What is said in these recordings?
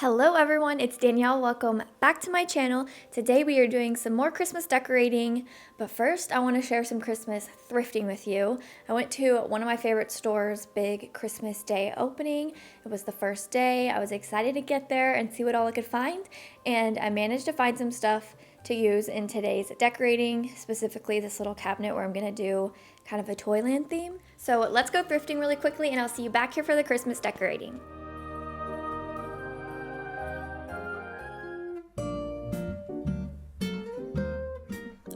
Hello everyone, it's Danielle. Welcome back to my channel. Today we are doing some more Christmas decorating, but first I want to share some Christmas thrifting with you. I went to one of my favorite stores, big Christmas Day opening. It was the first day. I was excited to get there and see what all I could find, and I managed to find some stuff to use in today's decorating, specifically this little cabinet where I'm going to do kind of a Toyland theme. So let's go thrifting really quickly and I'll see you back here for the Christmas decorating.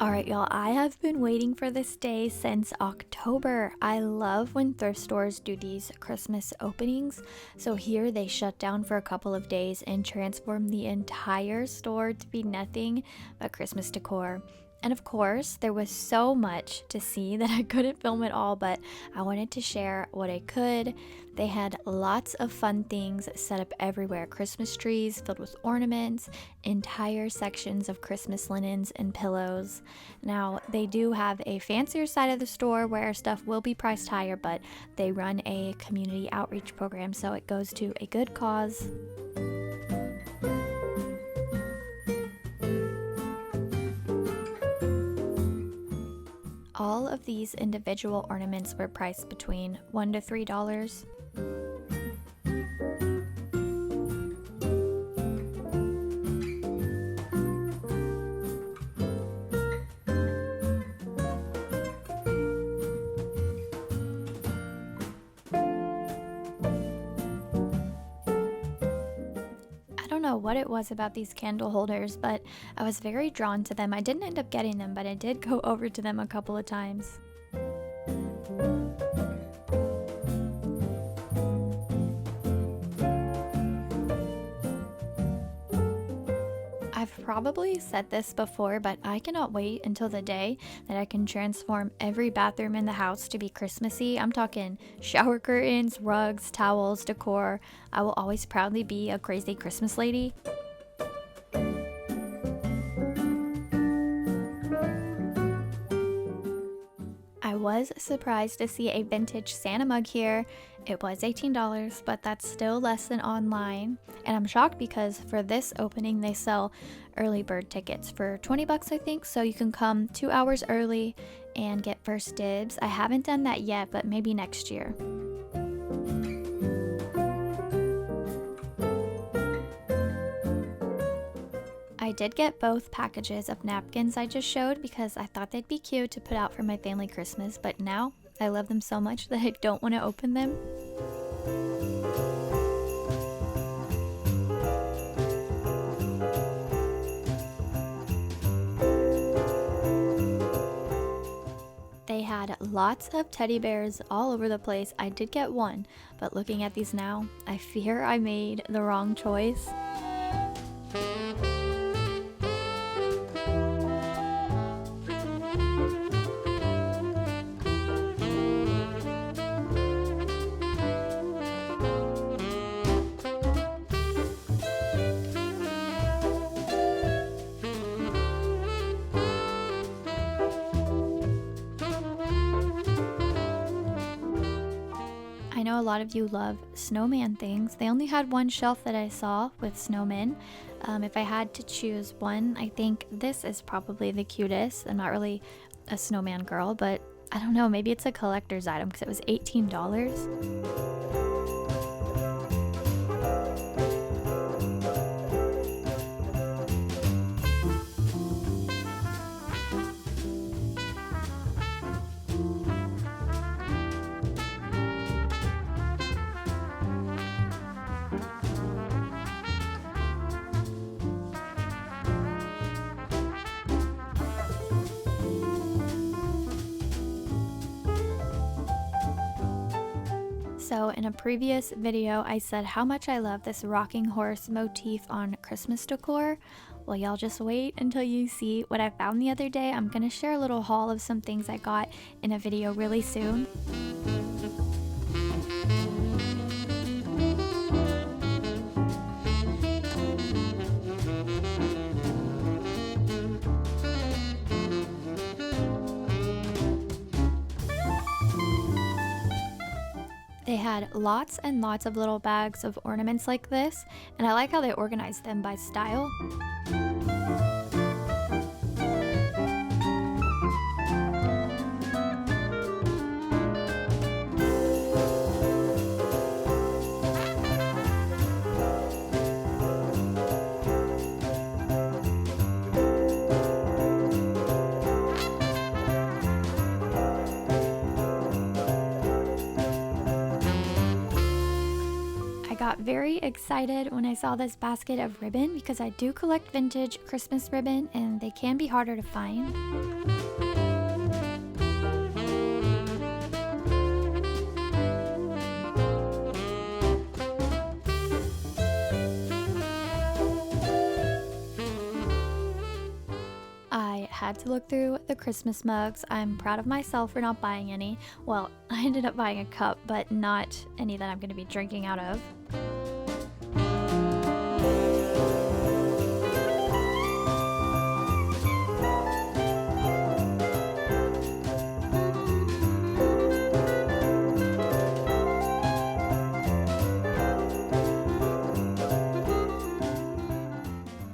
Alright y'all, I have been waiting for this day since October. I love when thrift stores do these Christmas openings. So here they shut down for a couple of days and transform the entire store to be nothing but Christmas decor. And of course, there was so much to see that I couldn't film it all, but I wanted to share what I could. They had lots of fun things set up everywhere. Christmas trees filled with ornaments, entire sections of Christmas linens and pillows. Now, they do have a fancier side of the store where stuff will be priced higher, but they run a community outreach program, so it goes to a good cause. All of these individual ornaments were priced between $1 to $3. I don't know what it was about these candle holders, but I was very drawn to them. I didn't end up getting them, but I did go over to them a couple of times. I've probably said this before, but I cannot wait until the day that I can transform every bathroom in the house to be Christmassy. I'm talking shower curtains, rugs, towels, decor. I will always proudly be a crazy Christmas lady. I was surprised to see a vintage Santa mug here. It was $18, but that's still less than online. And I'm shocked because for this opening, they sell early bird tickets for 20 bucks, I think. So you can come 2 hours early and get first dibs. I haven't done that yet, but maybe next year. I did get both packages of napkins I just showed because I thought they'd be cute to put out for my family Christmas, but now I love them so much that I don't want to open them. They had lots of teddy bears all over the place. I did get one, but looking at these now, I fear I made the wrong choice. I know a lot of you love snowman things. They only had one shelf that I saw with snowmen. If I had to choose one, I think this is probably the cutest. I'm not really a snowman girl, but I don't know, maybe it's a collector's item because it was $18. So in a previous video, I said how much I love this rocking horse motif on Christmas decor. Well, y'all just wait until you see what I found the other day. I'm gonna share a little haul of some things I got in a video really soon. They had lots and lots of little bags of ornaments like this, and I like how they organized them by style. I got very excited when I saw this basket of ribbon because I do collect vintage Christmas ribbon and they can be harder to find. I had to look through the Christmas mugs. I'm proud of myself for not buying any. Well, I ended up buying a cup, but not any that I'm going to be drinking out of.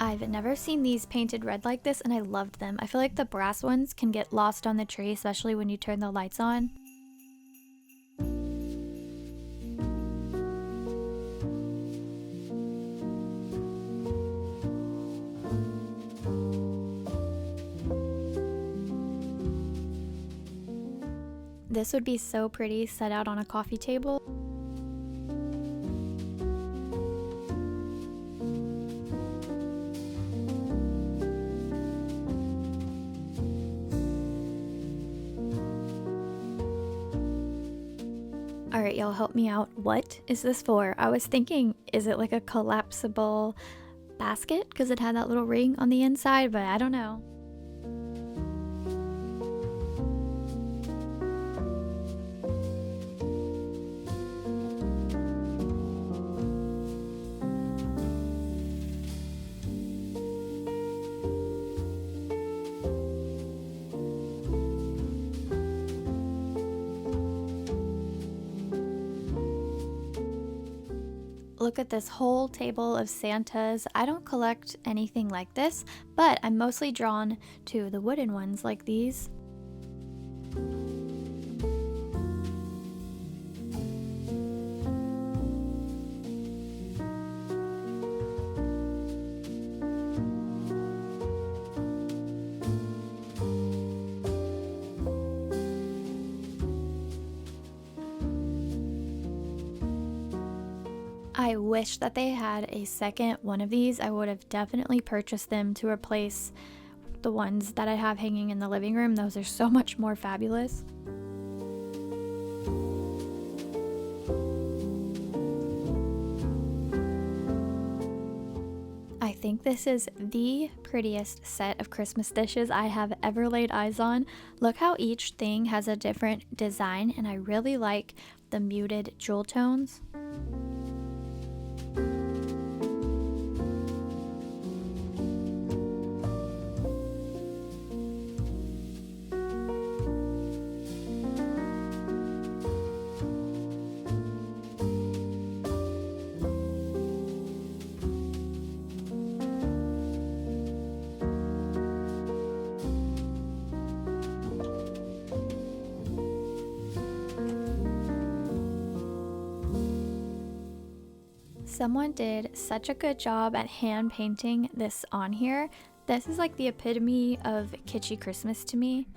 I've never seen these painted red like this, and I loved them. I feel like the brass ones can get lost on the tree, especially when you turn the lights on. This would be so pretty set out on a coffee table. Alright, y'all, help me out. What is this for? I was thinking, is it like a collapsible basket? Because it had that little ring on the inside, but I don't know. Look at this whole table of Santas. I don't collect anything like this, but I'm mostly drawn to the wooden ones like these. I wish that they had a second one of these. I would have definitely purchased them to replace the ones that I have hanging in the living room. Those are so much more fabulous. I think this is the prettiest set of Christmas dishes I have ever laid eyes on. Look how each thing has a different design, and I really like the muted jewel tones. Someone did such a good job at hand painting this on here. This is like the epitome of kitschy Christmas to me.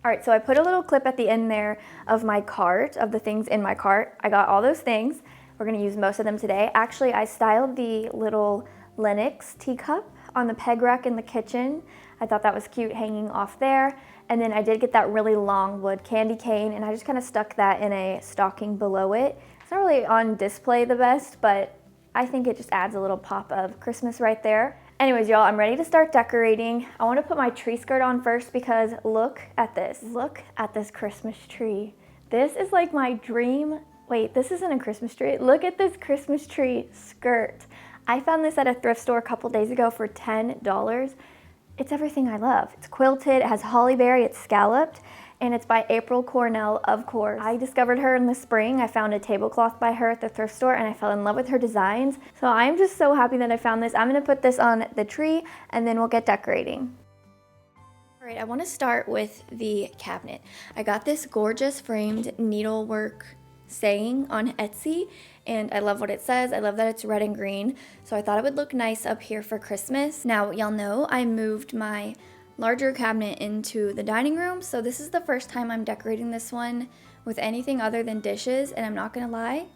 All right, so I put a little clip at the end there of my cart, of the things in my cart. I got all those things. We're gonna use most of them today. Actually, I styled the little Lennox teacup on the peg rack in the kitchen. I thought that was cute hanging off there. And then I did get that really long wood candy cane, and I just kind of stuck that in a stocking below it. It's not really on display the best, but I think it just adds a little pop of Christmas right there. Anyways, y'all, I'm ready to start decorating. I want to put my tree skirt on first because look at this. Look at this Christmas tree. This is like my dream. Wait, this isn't a Christmas tree. Look at this Christmas tree skirt. I found this at a thrift store a couple days ago for $10. It's everything I love. It's quilted, it has holly berry, it's scalloped, and it's by April Cornell, of course. I discovered her in the spring. I found a tablecloth by her at the thrift store and I fell in love with her designs. So I'm just so happy that I found this. I'm gonna put this on the tree and then we'll get decorating. All right, I wanna start with the cabinet. I got this gorgeous framed needlework saying on Etsy and I love what it says. I love that it's red and green. So I thought it would look nice up here for Christmas. Now, y'all know I moved my larger cabinet into the dining room, so this is the first time I'm decorating this one with anything other than dishes, and I'm not gonna lie,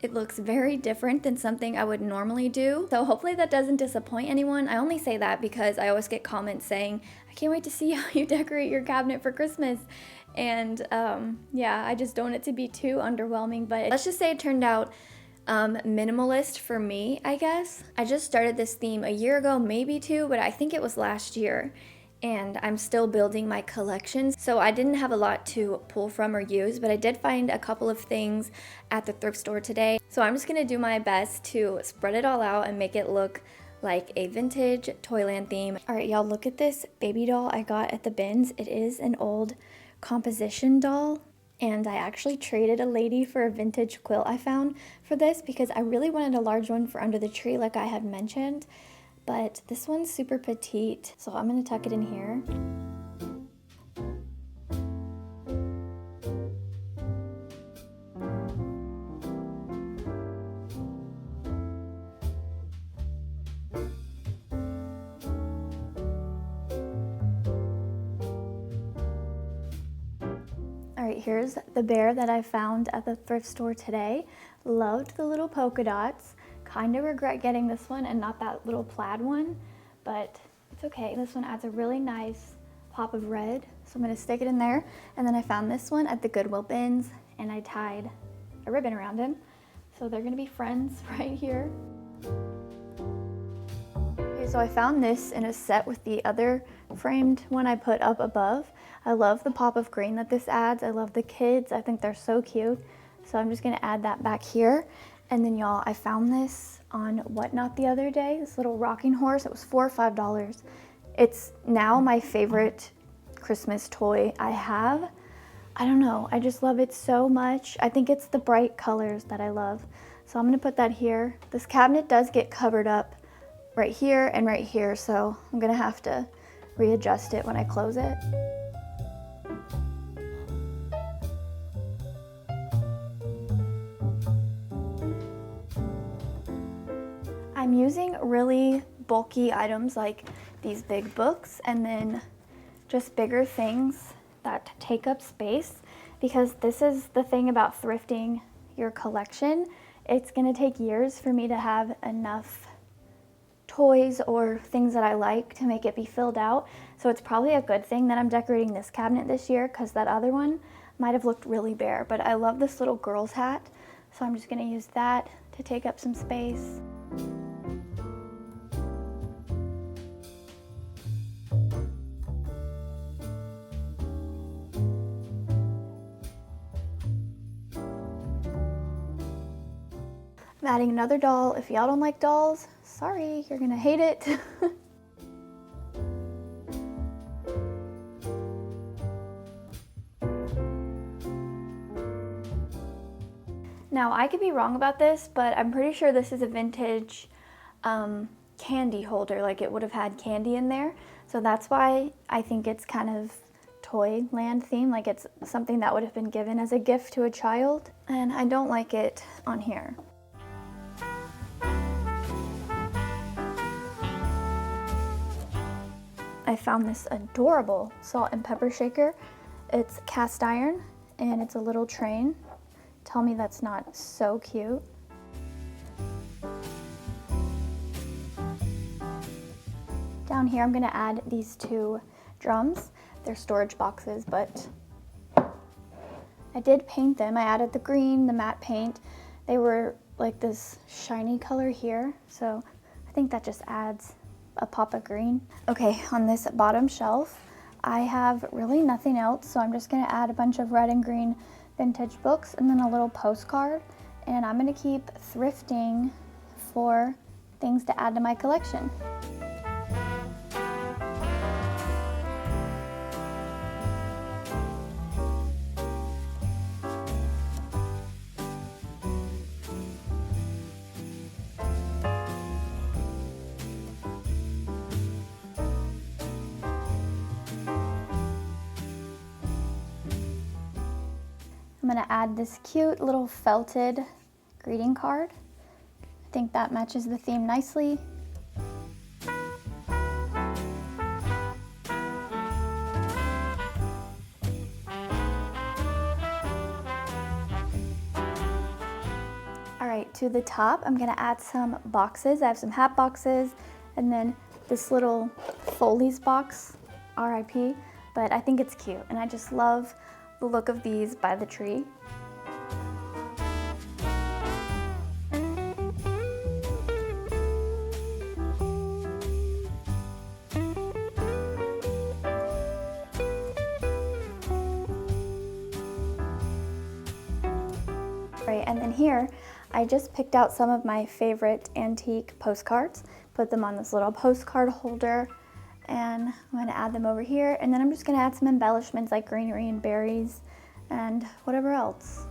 it looks very different than something I would normally do. So hopefully that doesn't disappoint anyone. I only say that because I always get comments saying, I can't wait to see how you decorate your cabinet for Christmas. And yeah, I just don't want it to be too underwhelming, but let's just say it turned out minimalist for me, I guess. I just started this theme a year ago, maybe two, but I think it was last year. And I'm still building my collection. So I didn't have a lot to pull from or use, but I did find a couple of things at the thrift store today. So I'm just gonna do my best to spread it all out and make it look like a vintage Toyland theme. All right, y'all, look at this baby doll I got at the bins. It is an old composition doll. And I actually traded a lady for a vintage quilt I found for this because I really wanted a large one for under the tree like I had mentioned. But this one's super petite, so I'm gonna tuck it in here. All right, here's the bear that I found at the thrift store today. Loved the little polka dots. Kind of regret getting this one and not that little plaid one, but it's okay. This one adds a really nice pop of red, so I'm gonna stick it in there. And then I found this one at the Goodwill bins and I tied a ribbon around him. So they're gonna be friends right here. Okay, so I found this in a set with the other framed one I put up above. I love the pop of green that this adds. I love the kids, I think they're so cute. So I'm just gonna add that back here. And then y'all, I found this on Whatnot the other day, this little rocking horse. It was $4 or $5. It's now my favorite Christmas toy I have. I don't know, I just love it so much. I think it's the bright colors that I love. So I'm gonna put that here. This cabinet does get covered up right here and right here, so I'm gonna have to readjust it when I close it. I'm using really bulky items like these big books and then just bigger things that take up space because this is the thing about thrifting your collection. It's gonna take years for me to have enough toys or things that I like to make it be filled out. So it's probably a good thing that I'm decorating this cabinet this year because that other one might have looked really bare. But I love this little girl's hat, so I'm just gonna use that to take up some space. I'm adding another doll. If y'all don't like dolls, sorry, you're gonna hate it. Now, I could be wrong about this, but I'm pretty sure this is a vintage candy holder. Like, it would have had candy in there. So that's why I think it's kind of Toyland theme. Like, it's something that would have been given as a gift to a child. And I don't like it on here. I found this adorable salt and pepper shaker. It's cast iron and it's a little train. Tell me that's not so cute. Down here I'm gonna add these two drums. They're storage boxes, but I did paint them. I added the green, the matte paint. They were like this shiny color here, so I think that just adds a pop of green. Okay, on this bottom shelf, I have really nothing else, so I'm just gonna add a bunch of red and green vintage books and then a little postcard. And I'm gonna keep thrifting for things to add to my collection. I'm gonna add this cute little felted greeting card. I think that matches the theme nicely. All right, to the top, I'm gonna add some boxes. I have some hat boxes and then this little Foley's box, RIP, but I think it's cute and I just love the look of these by the tree. Right, and then here, I just picked out some of my favorite antique postcards, put them on this little postcard holder, and I'm going to add them over here, and then I'm just going to add some embellishments like greenery and berries and whatever else.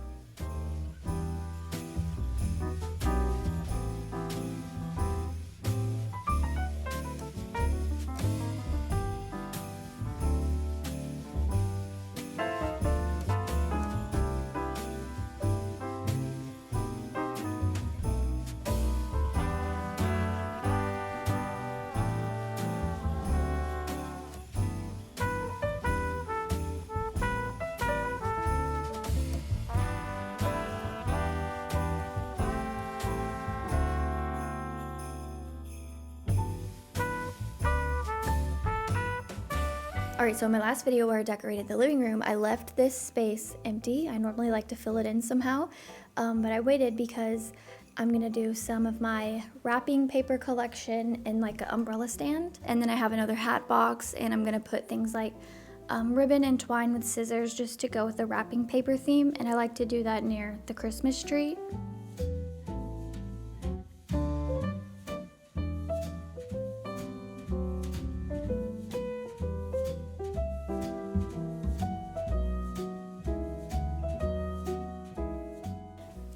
Alright, so in my last video where I decorated the living room, I left this space empty. I normally like to fill it in somehow, but I waited because I'm going to do some of my wrapping paper collection in like an umbrella stand. And then I have another hat box, and I'm going to put things like ribbon and twine with scissors just to go with the wrapping paper theme, and I like to do that near the Christmas tree.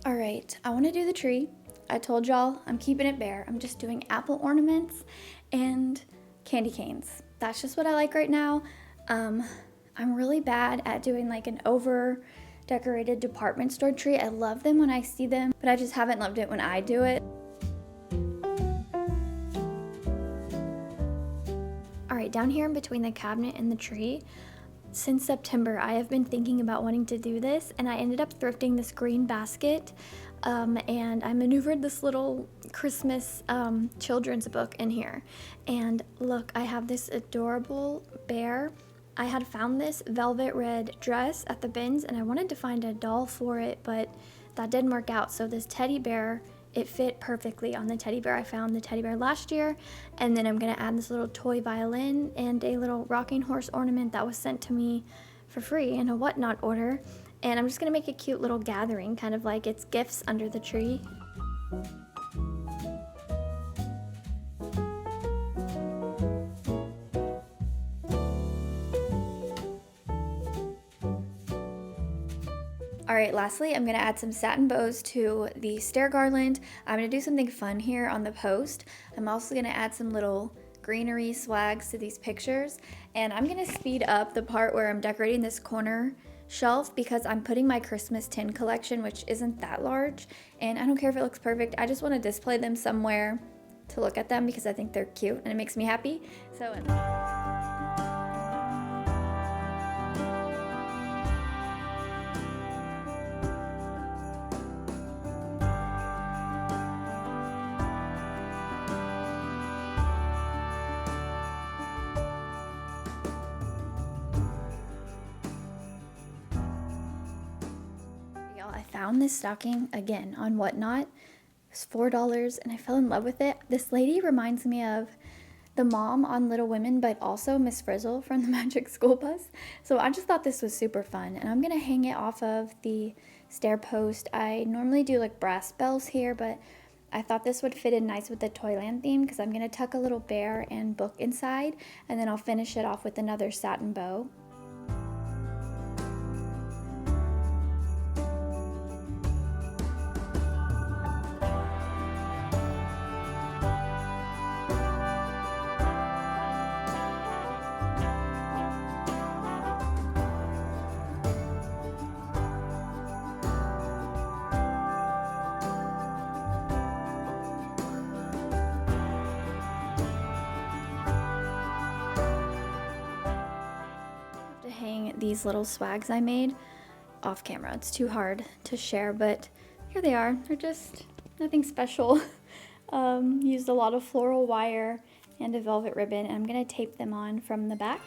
Alright, I want to do the tree. I told y'all I'm keeping it bare. I'm just doing apple ornaments and candy canes. That's just what I like right now. I'm really bad at doing like an over decorated department store tree. I love them when I see them, but I just haven't loved it when I do it. Alright, down here in between the cabinet and the tree, since September, I have been thinking about wanting to do this, and I ended up thrifting this green basket, and I maneuvered this little Christmas children's book in here. And look, I have this adorable bear. I had found this velvet red dress at the bins, and I wanted to find a doll for it, but that didn't work out. So this teddy bear, it fit perfectly on the teddy bear. I found the teddy bear last year, and then I'm gonna add this little toy violin and a little rocking horse ornament that was sent to me for free in a whatnot order. And I'm just gonna make a cute little gathering, kind of like it's gifts under the tree. Alright, lastly, I'm going to add some satin bows to the stair garland. I'm going to do something fun here on the post. I'm also going to add some little greenery swags to these pictures. And I'm going to speed up the part where I'm decorating this corner shelf because I'm putting my Christmas tin collection, which isn't that large. And I don't care if it looks perfect. I just want to display them somewhere to look at them because I think they're cute and it makes me happy. So. I found this stocking again on Whatnot. It was $4 and I fell in love with it. This lady reminds me of the mom on Little Women, but also Miss Frizzle from the Magic School Bus. So I just thought this was super fun, and I'm gonna hang it off of the stair post. I normally do like brass bells here, but I thought this would fit in nice with the Toyland theme because I'm gonna tuck a little bear and book inside, and then I'll finish it off with another satin bow. To hang these little swags I made off camera. It's too hard to share, but here they are. They're just nothing special. Used a lot of floral wire and a velvet ribbon, and I'm gonna tape them on from the back.